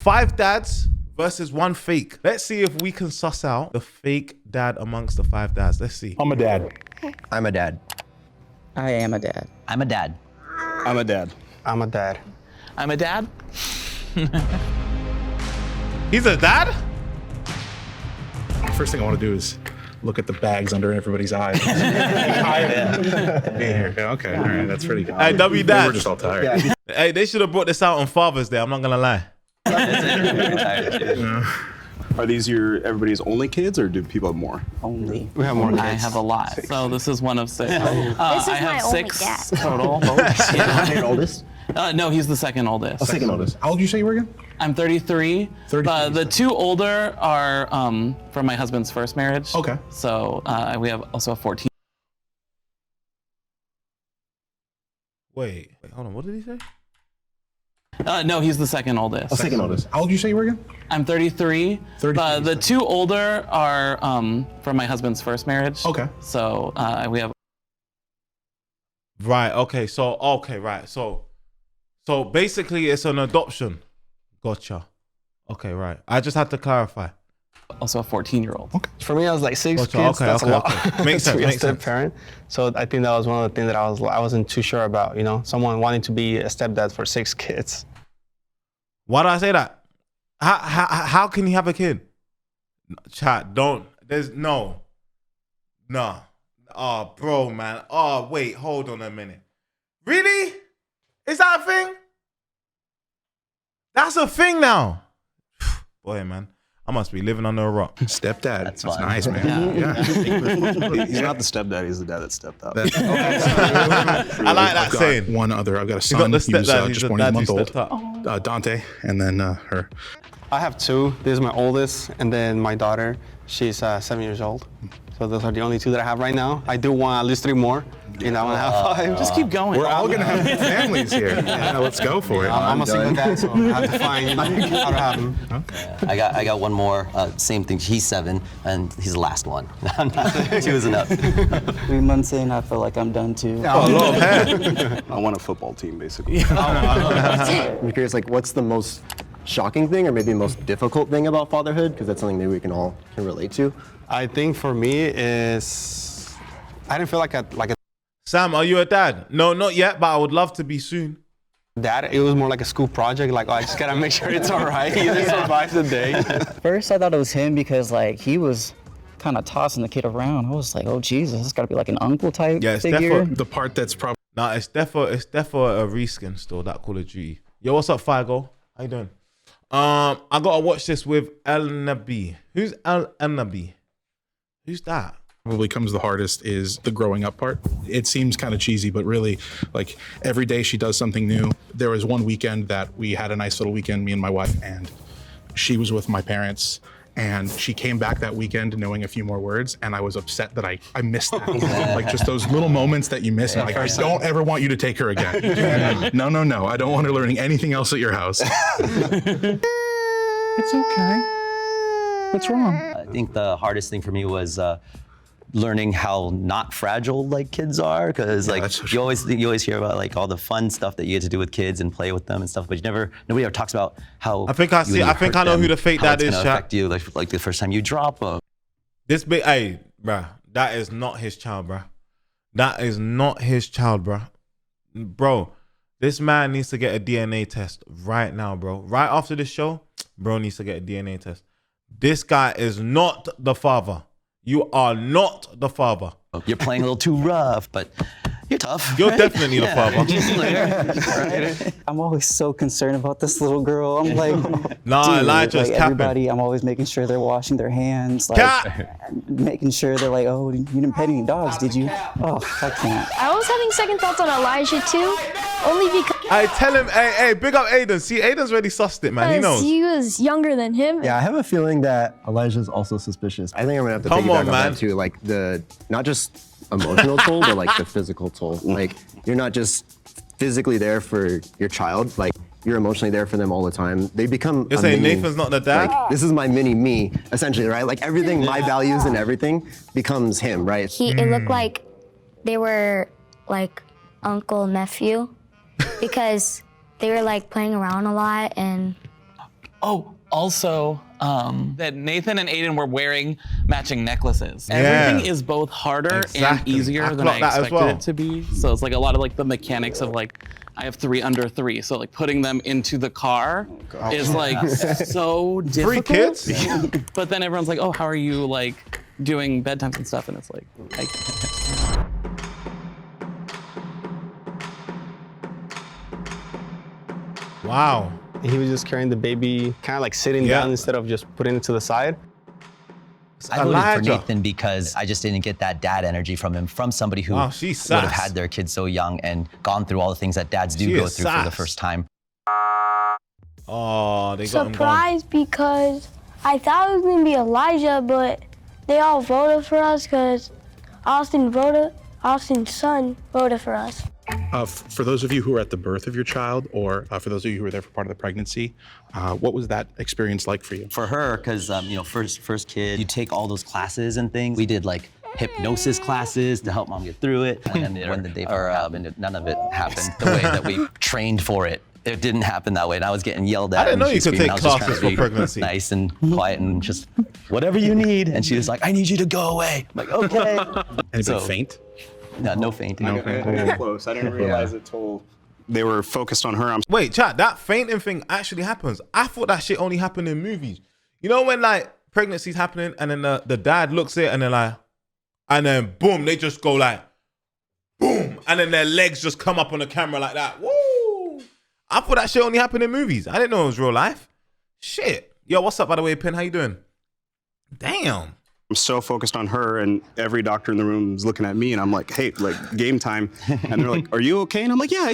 5 dads versus 1 fake. Let's see if we can suss out the fake dad amongst the 5 dads. Let's see. I'm a dad. I'm a dad. I am a dad. I'm a dad. I'm a dad. I'm a dad. I'm a dad. He's a dad? First thing I want to do is look at the bags under everybody's eyes. Yeah, okay, all right, that's pretty good. Hey, W dad. We're just all tired. Hey, they should have brought this out on Father's Day. I'm not gonna lie. Are these everybody's only kids, or do people have more? Only. We have more kids. I have a lot. So this is one of 6. This is I have my only 6 dad. total. Your oldest? No, he's the second oldest. Second oldest. How old did you say you were again? I'm 33. 33. The 2 older are from my husband's first marriage. Okay. So we have also a 14. Wait, hold on. What did he say? No, he's the second oldest. Second oldest. How old did you say you were again? I'm 33. 33. The 2 older are from my husband's first marriage. Okay. So we have. Right. Okay. So basically, it's an adoption. Gotcha. Okay. Right. I just had to clarify. Also a 14-year-old. Okay. For me, I was like 6 Gotcha. kids. That's a lot. Makes sense. To be a Makes sense. step-parent. So I think that was one of the things that I wasn't too sure about. You know, someone wanting to be a stepdad for 6 kids. Why do I say that? How can you have a kid? Chat. Don't. There's no. Oh, bro, man. Oh, wait. Hold on a minute. Really? Is that a thing? That's a thing now. Boy, man. I must be living under a rock. Stepdad. That's fine. nice, man. Yeah. He's not the stepdad, he's the dad that stepped up. I like that I've got saying. one other. I've got a You son. got the He was stepdad. He's just the born dad a who month old. stepped up. Dante, and then her. I have 2. This is my oldest, and then my daughter. She's 7 years old. So those are the only 2 that I have right now. I do want at least 3 more. And I want to have 5. Just keep going. We're all gonna have big families here. Yeah, let's go for it. I'm a single dad, so I have to find how to have them. Okay. I got one more. Same thing. He's 7, and he's the last one. 2 is enough. 3 months in, I feel like I'm done too. Oh, a lot of hair. I want a football team, basically. I'm curious, like, what's the most shocking thing or maybe most difficult thing about fatherhood? Because that's something that we can all can relate to. I think for me is I didn't feel like a Sam, are you a dad? No, not yet, but I would love to be soon. dad. It was more like a school project. Like, oh, I just gotta make sure it's all right. He survives the day. First, I thought it was him because like he was kind of tossing the kid around. I was like, oh Jesus, it's got to be like an uncle type Yeah, it's figure. definitely The part that's probably Nah, it's defo a reskin still, that Call of Duty. Yo, what's up, Figo? How you doing? I gotta watch this with El Nabi. Who's El Nabi? Who's that? comes the hardest is the growing up part. It seems kind of cheesy, but really, like, every day she does something new. There was one weekend that we had a nice little weekend, me and my wife, and she was with my parents. And she came back that weekend knowing a few more words, and I was upset that I missed that. Like, just those little moments that you miss. And like, I don't ever want you to take her again. No. I don't want her learning anything else at your house. It's okay. What's wrong? I think the hardest thing for me was learning how not fragile like kids are, because you always hear about like all the fun stuff that you get to do with kids and play with them and stuff, but nobody ever talks about how I think I know who the fake dad is. Affect you like the first time you drop them. This big, hey, bruh, that is not his child, bruh. That is not his child, bruh. Bro, this man needs to get a DNA test right now, bro. Right after this show, bro needs to get a DNA test. This guy is not the father. You are not the father. You're playing a little too rough, but you're tough. You're right? definitely the father. I'm always so concerned about this little girl. I'm like, Nah, dude, Elijah's like capping. everybody, I'm always making sure they're washing their hands. Like, making sure they're like, oh, you didn't pet any dogs, did you? Oh, I can't. I was having second thoughts on Elijah too, only because I tell him, hey, big up Aiden. See, Aiden's already sussed it, man. He knows. he was younger than him. Yeah, I have a feeling that Elijah's also suspicious. I think I'm gonna have to Come piggyback on, on man. that too. Like the not just emotional toll, but like the physical toll. Like you're not just physically there for your child. Like you're emotionally there for them all the time. They become. You're saying Nathan's not the dad? Like this is my mini me, essentially, right? Like everything, my values and everything becomes him, right? It looked like they were like uncle nephew because they were like playing around a lot and Oh, also, that Nathan and Aiden were wearing matching necklaces. Yeah. Everything is both harder and Exactly. easier I than I clocked that as expected well. it to be. So it's like a lot of like the mechanics of like, I have 3 under 3. So like putting them into the car is like so difficult. 3 kids? But then everyone's like, oh, how are you like doing bedtimes and stuff? And it's like, Wow. He was just carrying the baby, kind of like sitting Yeah. down instead of just putting it to the side. I voted for Elijah. Nathan because I just didn't get that dad energy from him, from somebody who Wow, would she's have sass. had their kids so young and gone through all the things that dads do She go is through for the sass. first time. Oh, they got him gone. Surprised because I thought it was gonna be Elijah, but they all voted for us because Austin's son voted for us. For those of you who were at the birth of your child, or for those of you who were there for part of the pregnancy, what was that experience like for you? For her, because first kid, you take all those classes and things. We did like hypnosis classes to help mom get through it. And then when the day happened, none of it happened the way that we trained for it. It didn't happen that way, and I was getting yelled at. I didn't know and you she could screamed, take and I was just classes trying to for be pregnancy. nice and quiet and just whatever you need. And she was like, I need you to go away. I'm like, okay. Anybody faint? No fainting. I got close. I didn't realize it till they were focused on her. Wait, chat, that fainting thing actually happens. I thought that shit only happened in movies. You know when like pregnancy's happening and then the dad looks at it and they're like, and then boom, they just go like, boom, and then their legs just come up on the camera like that. Woo! I thought that shit only happened in movies. I didn't know it was real life. Shit. Yo, what's up, by the way, Pin? How you doing? Damn. I'm so focused on her, and every doctor in the room is looking at me, and I'm like, hey, like game time. And they're like, are you okay? And I'm like, yeah.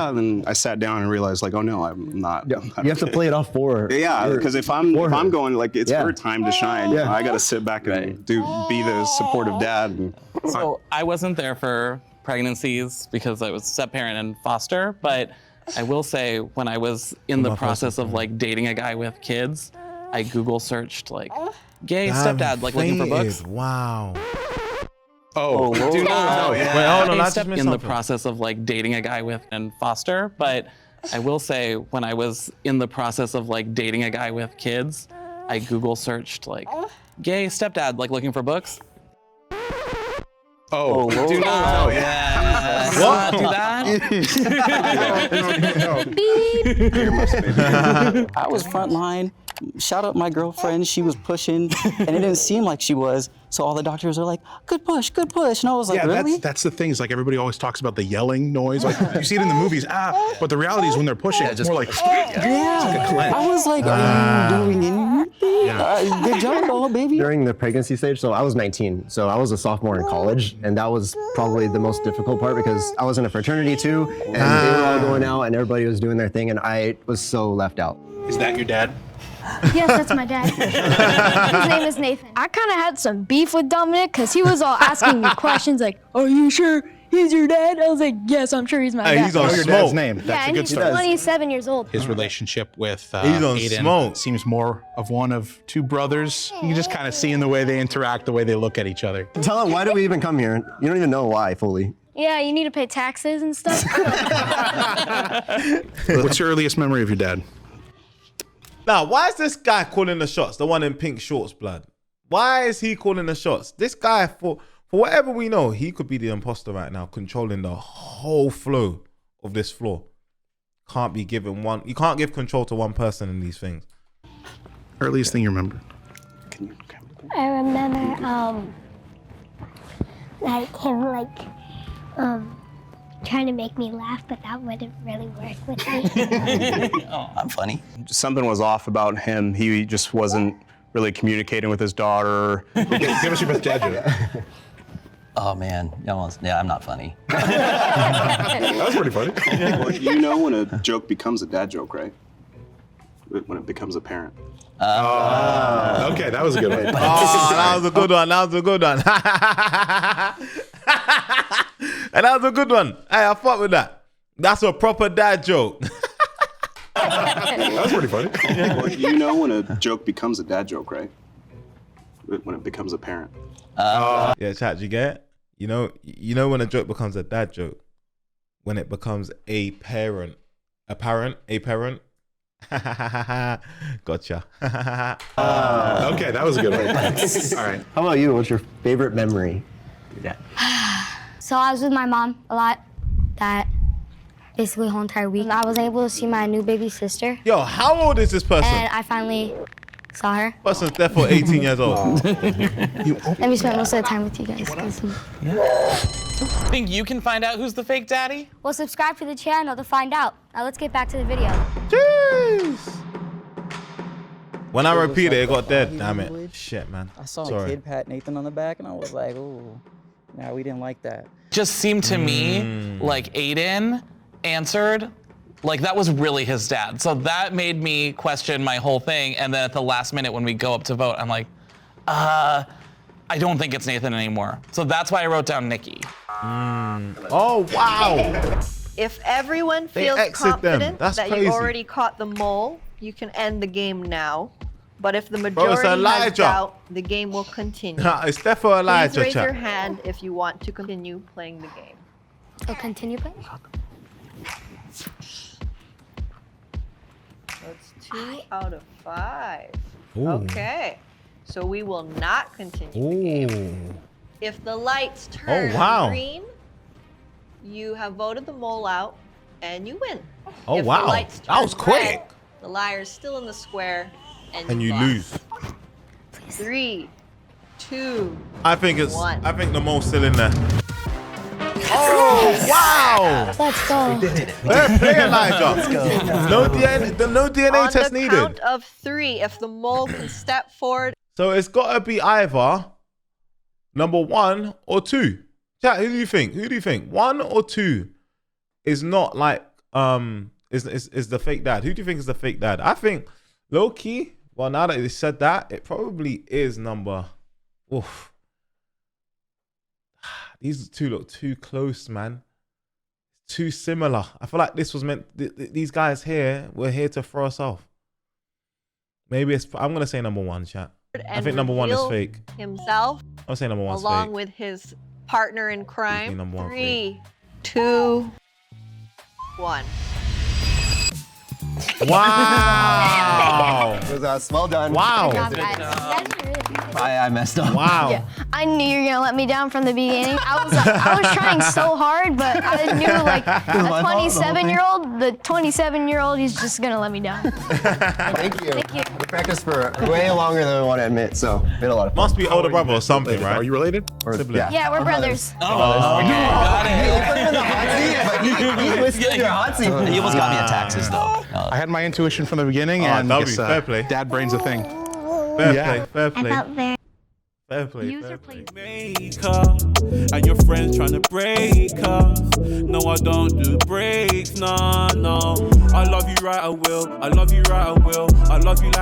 And then I sat down and realized like, oh no, I'm not. You have to play it off for her. Yeah, because if I'm going like it's her time to shine, Yeah. I gotta sit back and be the supportive dad. And So I wasn't there for pregnancies because I was step parent and foster, but I will say when I was in the process of like dating a guy with kids, I Google searched like gay stepdad, like looking for books. Wow. Oh, do not know. Wait, hold on, I just Step missed in the something. process of like dating a guy with and foster, but I will say when I was in the process of like dating a guy with kids, I Google searched like gay stepdad, like looking for books. Oh, Do not know. What? Do that? I was frontline. Shout out my girlfriend. She was pushing, and it didn't seem like she was. So all the doctors are like, "Good push, good push," and I was like, yeah, "Really?" that's the thing. Is like everybody always talks about the yelling noise. Like you see it in the movies, but the reality is when they're pushing, it's more like I was like, "Are you doing anything? Good job, oh baby." During the pregnancy stage, so I was 19, so I was a sophomore in college, and that was probably the most difficult part because I was in a fraternity too, and they were all going out, and everybody was doing their thing, and I was so left out. Is that your dad? Yes, that's my dad. His name is Nathan. I kind of had some beef with Dominic because he was all asking me questions like, "Are you sure he's your dad?" I was like, "Yes, I'm sure he's my Hey, dad." he's on Know your smoke. dad's name. That's Yeah, a and good he's start. 27 years old. His relationship with He's on Aiden smoke. seems more of one of two brothers. You can just kind of see in the way they interact, the way they look at each other. Tell them, why do we even come here? You don't even know why fully. Yeah, you need to pay taxes and stuff. What's your earliest memory of your dad? Now, why is this guy calling the shots? The one in pink shorts, blood. Why is he calling the shots? This guy, for whatever we know, he could be the imposter right now, controlling the whole flow of this floor. Can't be given one. You can't give control to one person in these things. Earliest thing you remember? I remember, like him, trying to make me laugh, but that wouldn't really work with me. I'm funny. Something was off about him. He just wasn't really communicating with his daughter. Give us your best dad joke. Oh man, I'm not funny. That was pretty funny. Well, you know when a joke becomes a dad joke, right? When it becomes apparent. Okay, that was a good one. Oh, that was a good one. That was a good one. And that was a good one. Hey, I fuck with that. That's a proper dad joke. That was pretty funny. Well, you know when a joke becomes a dad joke, right? When it becomes apparent. Yeah, chat, you get it? You know when a joke becomes a dad joke? When it becomes a parent, Gotcha. Okay, that was a good one. All right. How about you? What's your favorite memory? Yeah. So I was with my mom a lot, that basically whole entire week. I was able to see my new baby sister, Yo, how old is this person? and I finally saw her. Person's therefore 18 years old. And we spent most of the time with you guys. Think you can find out who's the fake daddy? Well, subscribe to the channel to find out. Now let's get back to the video. Jeez. When I repeated it, it got dead. Damn it. Shit, man. I saw a Sorry. kid pat Nathan on the back, and I was like, "Ooh, nah, we didn't like that." Just seemed to me like Aiden answered like that was really his dad. So that made me question my whole thing. And then at the last minute when we go up to vote, I'm like, I don't think it's Nathan anymore. So that's why I wrote down Nikki. Oh, wow. If everyone They feels exit them. confident That's that crazy. you already caught the mole, you can end the game now. But if the Bro, it's majority has Elijah. doubt, the game will continue. It's Steph or Elijah, Please raise your chat. hand if you want to continue playing the game. So continue playing. That's 2 out of 5. Ooh. Okay. So we will not continue the game. Ooh. If the lights turn wow. green, you have voted the mole out and you win. Oh, If wow. The lights That was turn quick. red, the liar's still in the square And you lost. lose. 3, 2, I think it's. One. I think the mole's still in there. Oh, wow. Let's go. Fair play, Elijah. No DNA On test the needed. count of 3, if the mole can step forward. So it's got to be either number 1 or 2. Chat, who do you think? Who do you think? 1 or 2 is not like is the fake dad. Who do you think is the fake dad? I think low key. Well, now that they said that, it probably is number. Oof. These two look too close, man. Too similar. I feel like this was meant. These guys here were here to throw us off. Maybe it's. I'm gonna say number 1, chat. I think number 1 is reveal fake. Himself, I'm saying number 1's along fake. with his partner in crime. number 1 3, 2, 1. Wow. It was well done. Wow. I messed up. Wow. Yeah, I knew you were gonna let me down from the beginning. I was trying so hard, but I knew like a 27-year-old, the 27-year-old, he's just gonna let me down. Thank you. Thank you. We practiced for way longer than I want to admit, so we had a lot of fun. Must be older brother or something, right? Are you related? Or- Sibling. Yeah, we're brothers. Got it. You put him in the hot seat, but you withstood your hot seat. He almost got me at taxes though. I had my intuition from the beginning, and W, guess, fair play. dad brain's a thing. Fair Yeah. play. Fair I play. felt very. Fair play. User Fair play. please. And your friends trying to break us. No, I don't do breaks, no. I love you right, I will. I love you right, I will. I love you like